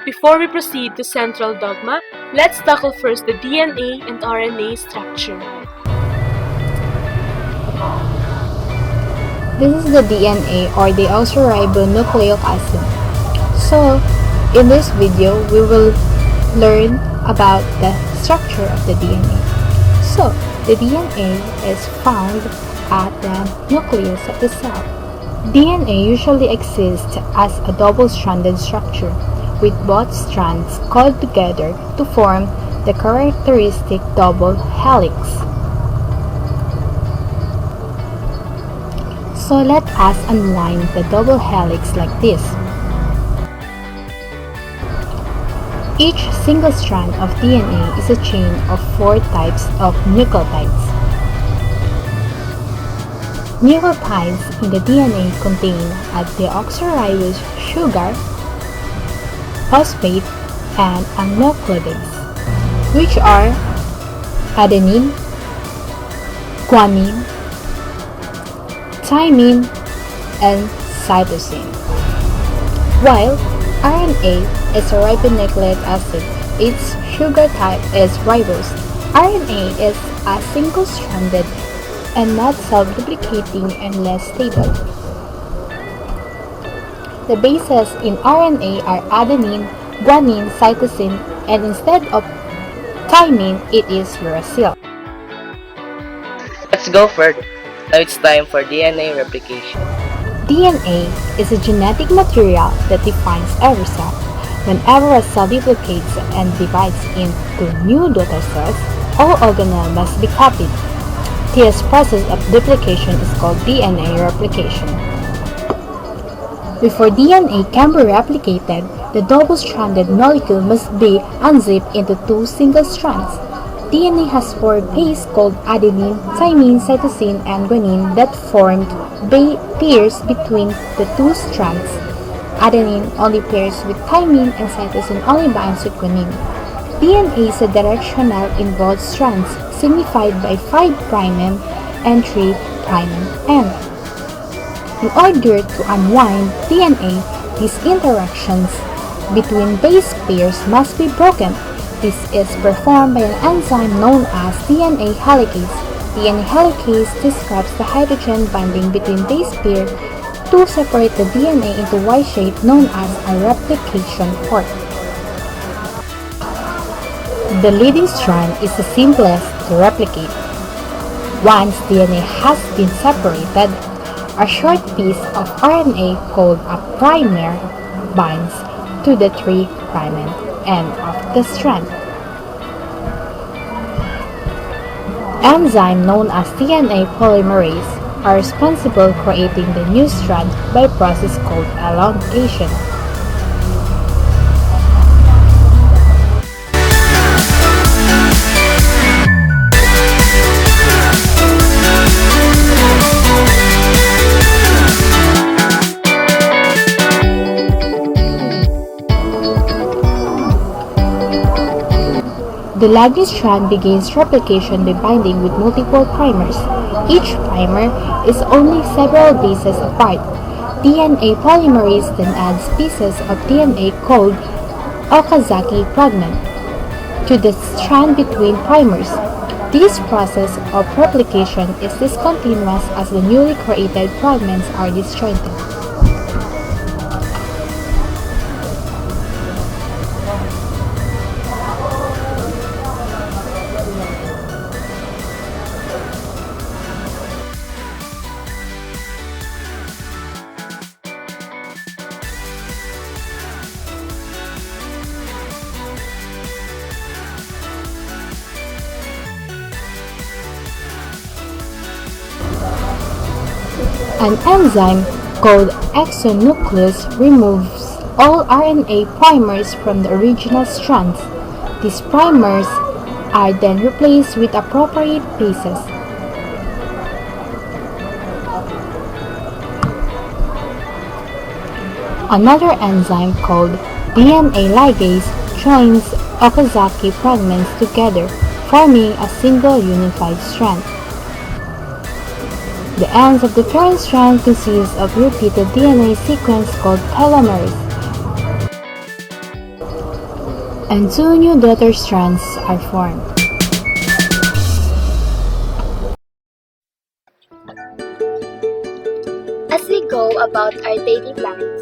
Before we proceed to central dogma, let's tackle first the DNA and RNA structure. This is the DNA or deoxyribonucleic acid. So, in this video, we will learn about the structure of the DNA. So, the DNA is found at the nucleus of the cell. DNA usually exists as a double-stranded structure, with both strands called together to form the characteristic double helix. So let us unwind the double helix like this. Each single strand of DNA is a chain of 4 types of nucleotides. Nucleotides in the DNA contain a deoxyribose sugar, phosphate, and a nuclease, which are adenine, guanine, thymine, and cytosine. While RNA is a ribonucleic acid, its sugar type is ribose. RNA is a single-stranded and not self-duplicating and less stable. The bases in RNA are adenine, guanine, cytosine, and instead of thymine, it is uracil. Let's go further. Now it's time for DNA replication. DNA is a genetic material that defines every cell. Whenever a cell duplicates and divides into new daughter cells, all organelles must be copied. This process of duplication is called DNA replication. Before DNA can be replicated, the double-stranded molecule must be unzipped into 2 single strands. DNA has 4 bases called adenine, thymine, cytosine, and guanine that form pairs between the 2 strands. Adenine only pairs with thymine and cytosine only binds with guanine. DNA is a directional in both strands, signified by 5' and 3' end. In order to unwind DNA, these interactions between base pairs must be broken. This is performed by an enzyme known as DNA helicase. DNA helicase describes the hydrogen binding between base pair to separate the DNA into Y shape known as a replication fork. The leading strand is the simplest to replicate. Once DNA has been separated, a short piece of RNA called a primer binds to the 3' end of the strand. Enzymes known as DNA polymerase are responsible for creating the new strand by a process called elongation. The lagging strand begins replication by binding with multiple primers. Each primer is only several bases apart. DNA polymerase then adds pieces of DNA called Okazaki fragment to the strand between primers. This process of replication is discontinuous as the newly created fragments are disjointed. An enzyme called exonuclease removes all RNA primers from the original strands. These primers are then replaced with appropriate bases. Another enzyme called DNA ligase joins Okazaki fragments together, forming a single unified strand. The ends of the parent strand consist of repeated DNA sequence called telomeres. and two new daughter strands are formed. As we go about our daily lives,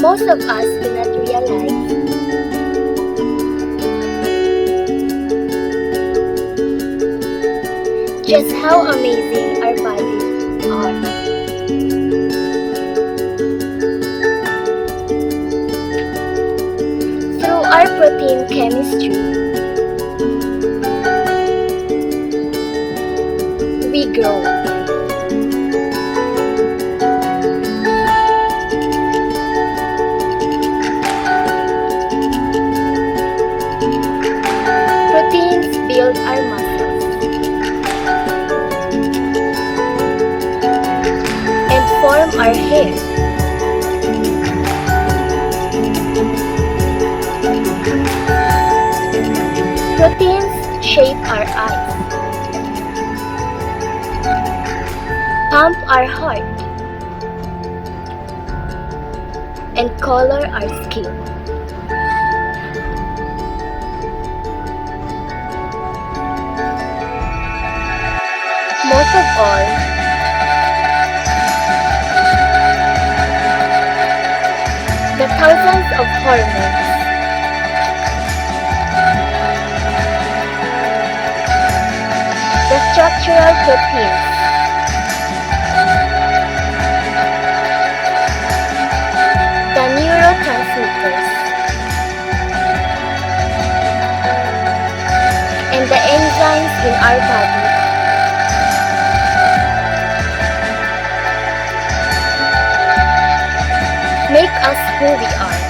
most of us do not realize just how amazing our bodies are. Through our protein chemistry, we grow. Proteins build our muscles and form our hair. Proteins shape our eyes, pump our heart, and color our skin. Most of all, the thousands of hormones the structural proteins, the neurotransmitters, and the enzymes in our body make us who we are.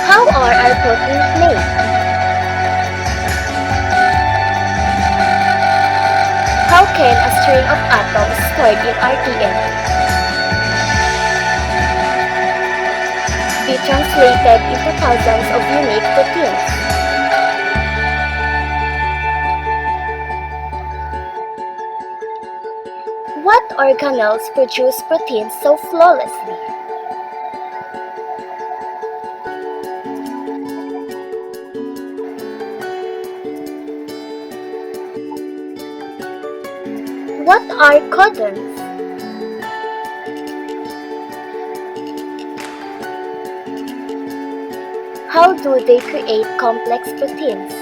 How are our proteins made? How can a string of atoms stored in our DNA be translated into thousands of unique proteins? What organelles produce proteins so flawlessly? What are codons? How do they create complex proteins?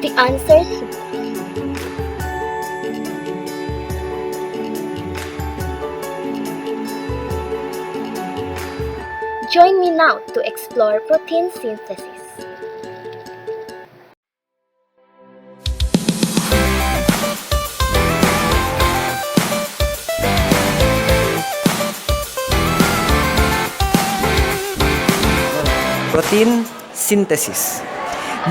The answer is join me now to explore protein synthesis. Protein synthesis.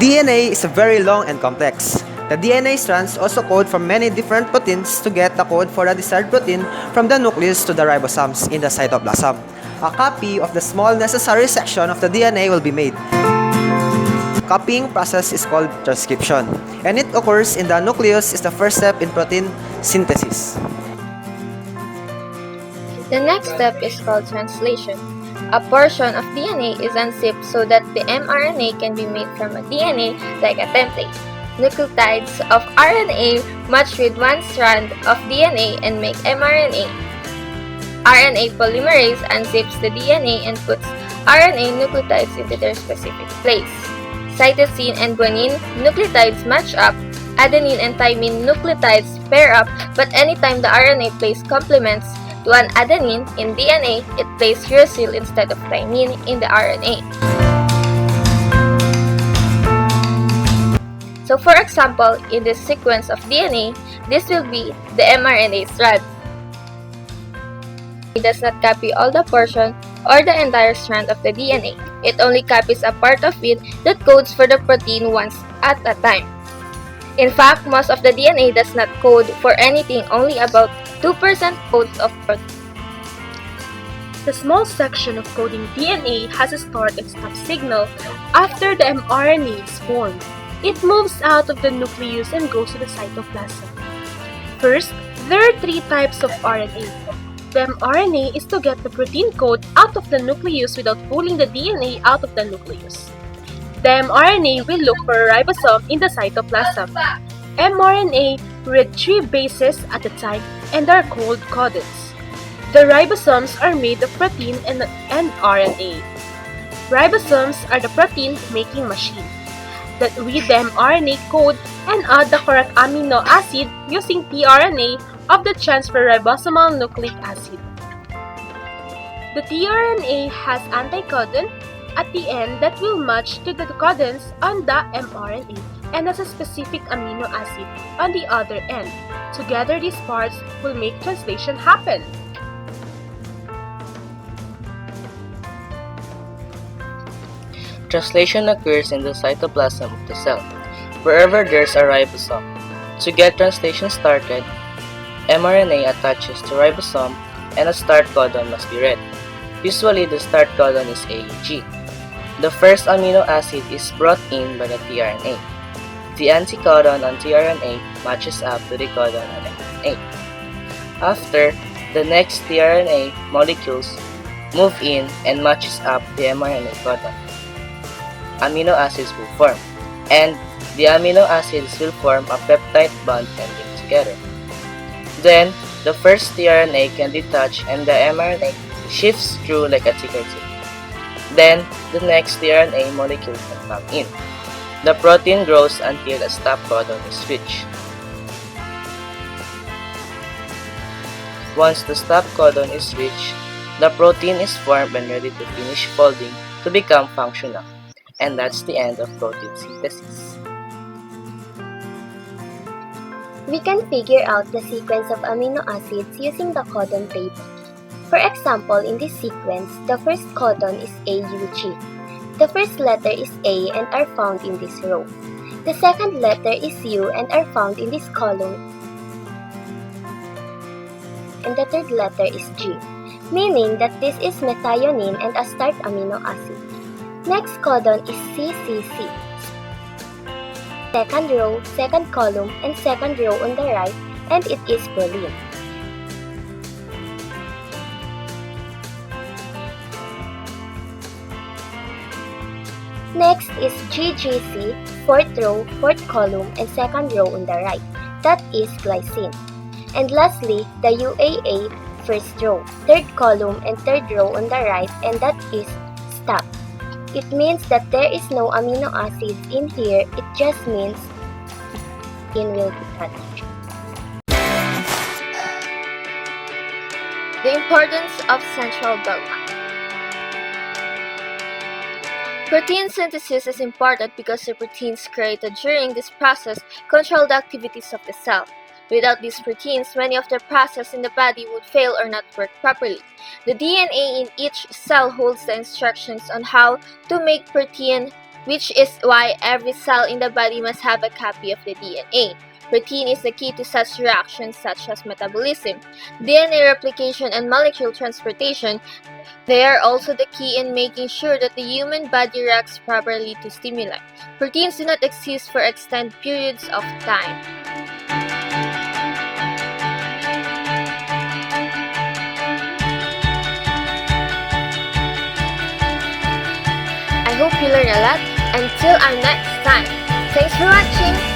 DNA is very long and complex. The DNA strands also code for many different proteins to get the code for the desired protein from the nucleus to the ribosomes in the cytoplasm. A copy of the small necessary section of the DNA will be made. Copying process is called transcription, and it occurs in the nucleus is the first step in protein synthesis. The next step is called translation. A portion of DNA is unzipped so that the mRNA can be made from a DNA like a template. Nucleotides of RNA match with one strand of DNA and make mRNA. RNA polymerase unzips the DNA and puts RNA nucleotides into their specific place. Cytosine and guanine nucleotides match up, adenine and thymine nucleotides pair up, but anytime the RNA place complements to an adenine in DNA, it places uracil instead of thymine in the RNA. So for example, in this sequence of DNA, this will be the mRNA strand. It does not copy all the portion or the entire strand of the DNA. It only copies a part of it that codes for the protein once at a time. In fact, most of the DNA does not code for anything, only about 2% codes of protein. The small section of coding DNA has a start and stop signal after the mRNA is formed. It moves out of the nucleus and goes to the cytoplasm. First, there are 3 types of RNA. The mRNA is to get the protein code out of the nucleus without pulling the DNA out of the nucleus. The mRNA will look for a ribosome in the cytoplasm. mRNA read 3 bases at a time and are called codons. The ribosomes are made of protein and RNA. Ribosomes are the protein-making machine that read the mRNA code and add the correct amino acid using tRNA of the transfer ribosomal nucleic acid. The tRNA has anticodon at the end that will match to the codons on the mRNA and has a specific amino acid on the other end. Together, these parts will make translation happen. Translation occurs in the cytoplasm of the cell, wherever there's a ribosome. To get translation started, mRNA attaches to ribosome and a start codon must be read. Usually, the start codon is AUG. The first amino acid is brought in by the tRNA. The anticodon on tRNA matches up to the codon on mRNA. After, the next tRNA molecules move in and matches up the mRNA codon. Amino acids will form, and the amino acids will form a peptide bond and link together. Then, the first tRNA can detach and the mRNA shifts through like a ticker tape. Then, the next tRNA molecule can come in. The protein grows until a stop codon is reached. Once the stop codon is reached, the protein is formed and ready to finish folding to become functional. And that's the end of protein synthesis. We can figure out the sequence of amino acids using the codon table. For example, in this sequence, the first codon is AUG. The first letter is A and are found in this row. The second letter is U and are found in this column. And the third letter is G, meaning that this is methionine and a start amino acid. Next codon is CCC. Second row, second column, and second row on the right, and it is proline. Next is GGC, fourth row, fourth column, and second row on the right. That is glycine. And lastly, the UAA, first row, third column, and third row on the right, and that is stop. It means that there is no amino acids in here, it just means in will be touched. The importance of central dogma. Protein synthesis is important because the proteins created during this process control the activities of the cell. Without these proteins, many of the processes in the body would fail or not work properly. The DNA in each cell holds the instructions on how to make protein, which is why every cell in the body must have a copy of the DNA. Protein is the key to such reactions such as metabolism, DNA replication, and molecule transportation. They are also the key in making sure that the human body reacts properly to stimuli. Proteins do not exist for extended periods of time. I hope you learned a lot. Until our next time. Thanks for watching.